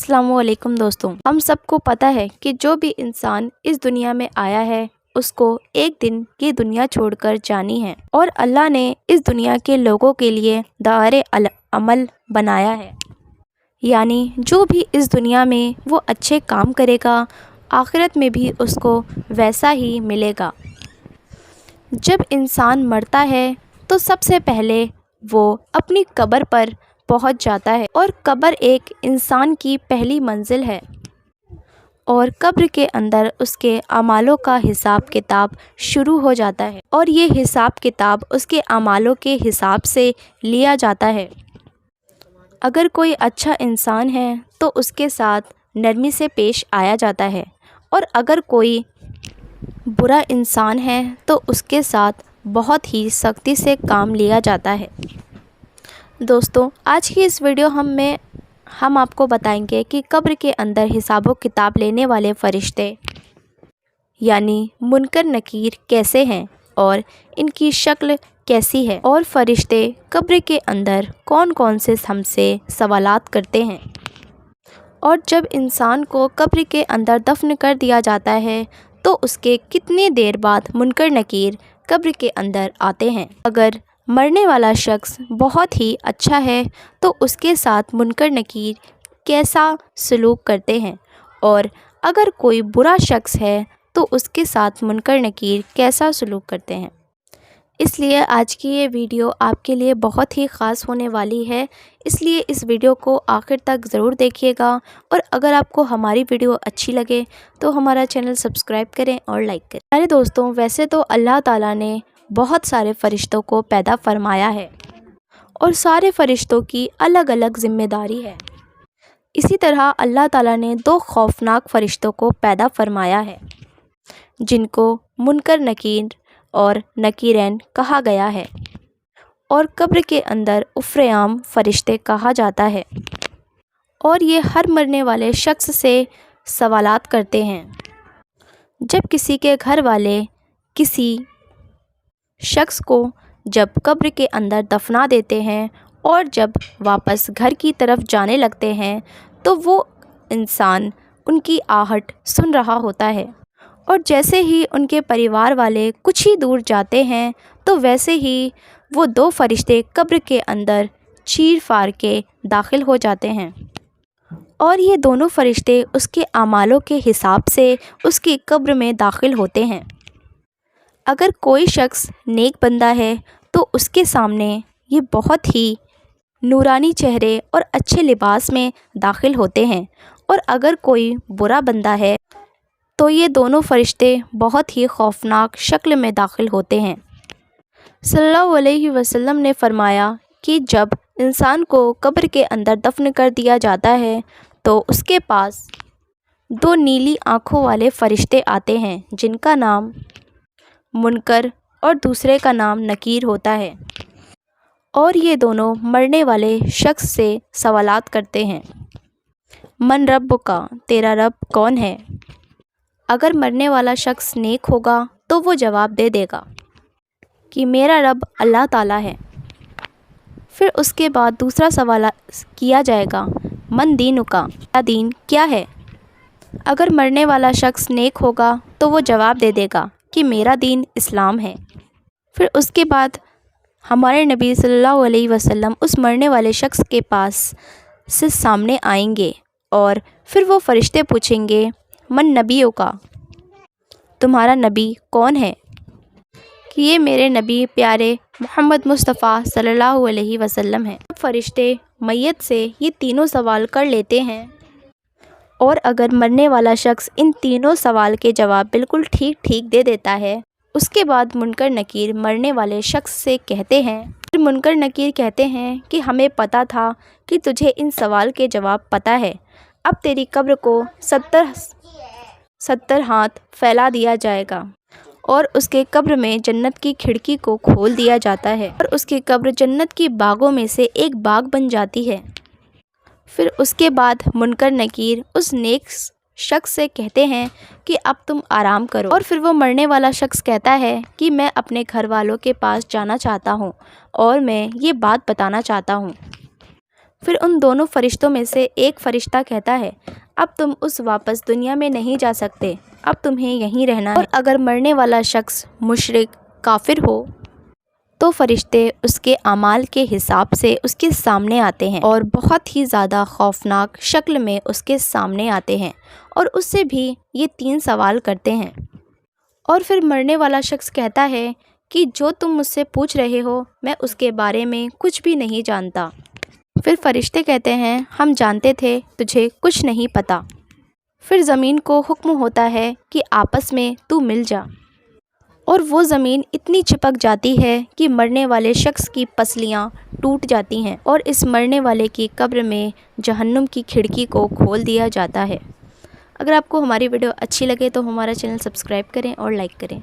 अस्सलाम वालेकुम दोस्तों, हम सबको पता है कि जो भी इंसान इस दुनिया में आया है उसको एक दिन ये दुनिया छोड़कर जानी है और अल्लाह ने इस दुनिया के लोगों के लिए दायरे अमल बनाया है। यानी जो भी इस दुनिया में वो अच्छे काम करेगा आखिरत में भी उसको वैसा ही मिलेगा। जब इंसान मरता है तो सबसे पहले वो अपनी कब्र पर पहुंच जाता है और कब्र एक इंसान की पहली मंजिल है और कब्र के अंदर उसके अमालों का हिसाब किताब शुरू हो जाता है और ये हिसाब किताब उसके अमालों के हिसाब से लिया जाता है। अगर कोई अच्छा इंसान है तो उसके साथ नरमी से पेश आया जाता है और अगर कोई बुरा इंसान है तो उसके साथ बहुत ही सख्ती से काम लिया जाता है। दोस्तों, आज की इस वीडियो हम आपको बताएंगे कि कब्र के अंदर हिसाब व किताब लेने वाले फ़रिश्ते यानी मुनकर नकीर कैसे हैं और इनकी शक्ल कैसी है और फ़रिश्ते कब्र के अंदर कौन कौन से हमसे सवालात करते हैं और जब इंसान को कब्र के अंदर दफन कर दिया जाता है तो उसके कितनी देर बाद मुनकर नकीर कब्र के अंदर आते हैं। अगर मरने वाला शख्स बहुत ही अच्छा है तो उसके साथ मुनकर नकीर कैसा सलूक करते हैं और अगर कोई बुरा शख्स है तो उसके साथ मुनकर नकीर कैसा सलूक करते हैं। इसलिए आज की ये वीडियो आपके लिए बहुत ही ख़ास होने वाली है, इसलिए इस वीडियो को आखिर तक ज़रूर देखिएगा और अगर आपको हमारी वीडियो अच्छी लगे तो हमारा चैनल सब्सक्राइब करें और लाइक करें। अरे दोस्तों, वैसे तो अल्लाह ताला ने बहुत सारे फ़रिश्तों को पैदा फरमाया है और सारे फ़रिश्तों की अलग अलग ज़िम्मेदारी है। इसी तरह अल्लाह ताला ने दो खौफनाक फ़रिश्तों को पैदा फरमाया है जिनको मुनकर नकीर और नकीरैन कहा गया है और कब्र के अंदर उफ़्र-ए-आम फ़रिश्ते कहा जाता है और ये हर मरने वाले शख्स से सवालात करते हैं। जब किसी के घर वाले किसी शख्स को जब कब्र के अंदर दफना देते हैं और जब वापस घर की तरफ जाने लगते हैं तो वो इंसान उनकी आहट सुन रहा होता है और जैसे ही उनके परिवार वाले कुछ ही दूर जाते हैं तो वैसे ही वो दो फ़रिश्ते कब्र के अंदर चीर फाड़ के दाखिल हो जाते हैं और ये दोनों फ़रिश्ते उसके अमालों के हिसाब से उसकी कब्र में दाखिल होते हैं। अगर कोई शख्स नेक बंदा है तो उसके सामने ये बहुत ही नूरानी चेहरे और अच्छे लिबास में दाखिल होते हैं और अगर कोई बुरा बंदा है तो ये दोनों फ़रिश्ते बहुत ही खौफनाक शक्ल में दाखिल होते हैं। सल्लल्लाहु अलैहि वसल्लम ने फरमाया कि जब इंसान को कब्र के अंदर दफन कर दिया जाता है तो उसके पास दो नीली आँखों वाले फ़रिश्ते आते हैं जिनका नाम मुनकर और दूसरे का नाम नकीर होता है और ये दोनों मरने वाले शख्स से सवालात करते हैं, मन रब का, तेरा रब कौन है। अगर मरने वाला शख्स नेक होगा तो वो जवाब दे देगा कि मेरा रब अल्लाह ताला है। फिर उसके बाद दूसरा सवाल किया जाएगा, मन दीनुका, तेरा दीन क्या है। अगर मरने वाला शख्स नेक होगा तो वो जवाब दे देगा कि मेरा दीन इस्लाम है। फिर उसके बाद हमारे नबी सल्लल्लाहु अलैहि वसल्लम उस मरने वाले शख्स के पास से सामने आएंगे और फिर वो फ़रिश्ते पूछेंगे, मन नबियों का, तुम्हारा नबी कौन है। कि ये मेरे नबी प्यारे मोहम्मद मुस्तफ़ा सल्लल्लाहु अलैहि वसल्लम हैं। फ़रिश्ते मैयत से ये तीनों सवाल कर लेते हैं और अगर मरने वाला शख्स इन तीनों सवाल के जवाब बिल्कुल ठीक ठीक दे देता है उसके बाद मुनकर नकीर मरने वाले शख्स से कहते हैं, फिर मुनकर नकीर कहते हैं कि हमें पता था कि तुझे इन सवाल के जवाब पता है, अब तेरी कब्र को 70 हाथ फैला दिया जाएगा और उसके कब्र में जन्नत की खिड़की को खोल दिया जाता है और उसकी कब्र जन्नत की बागों में से एक बाग बन जाती है। फिर उसके बाद मुनकर नकीर उस नेक शख्स से कहते हैं कि अब तुम आराम करो और फिर वो मरने वाला शख्स कहता है कि मैं अपने घर वालों के पास जाना चाहता हूँ और मैं ये बात बताना चाहता हूँ। फिर उन दोनों फरिश्तों में से एक फरिश्ता कहता है, अब तुम उस वापस दुनिया में नहीं जा सकते, अब तुम्हें यहीं रहना है। और अगर मरने वाला शख्स मुशरिक काफिर हो तो फरिश्ते उसके अमाल के हिसाब से उसके सामने आते हैं और बहुत ही ज़्यादा खौफनाक शक्ल में उसके सामने आते हैं और उससे भी ये 3 सवाल करते हैं। और फिर मरने वाला शख्स कहता है कि जो तुम मुझसे पूछ रहे हो मैं उसके बारे में कुछ भी नहीं जानता। फिर फरिश्ते कहते हैं, हम जानते थे तुझे कुछ नहीं पता। फिर ज़मीन को हुक्म होता है कि आपस में तू मिल जा, और वो ज़मीन इतनी चिपक जाती है कि मरने वाले शख्स की पसलियाँ टूट जाती हैं और इस मरने वाले की कब्र में जहन्नुम की खिड़की को खोल दिया जाता है। अगर आपको हमारी वीडियो अच्छी लगे तो हमारा चैनल सब्सक्राइब करें और लाइक करें।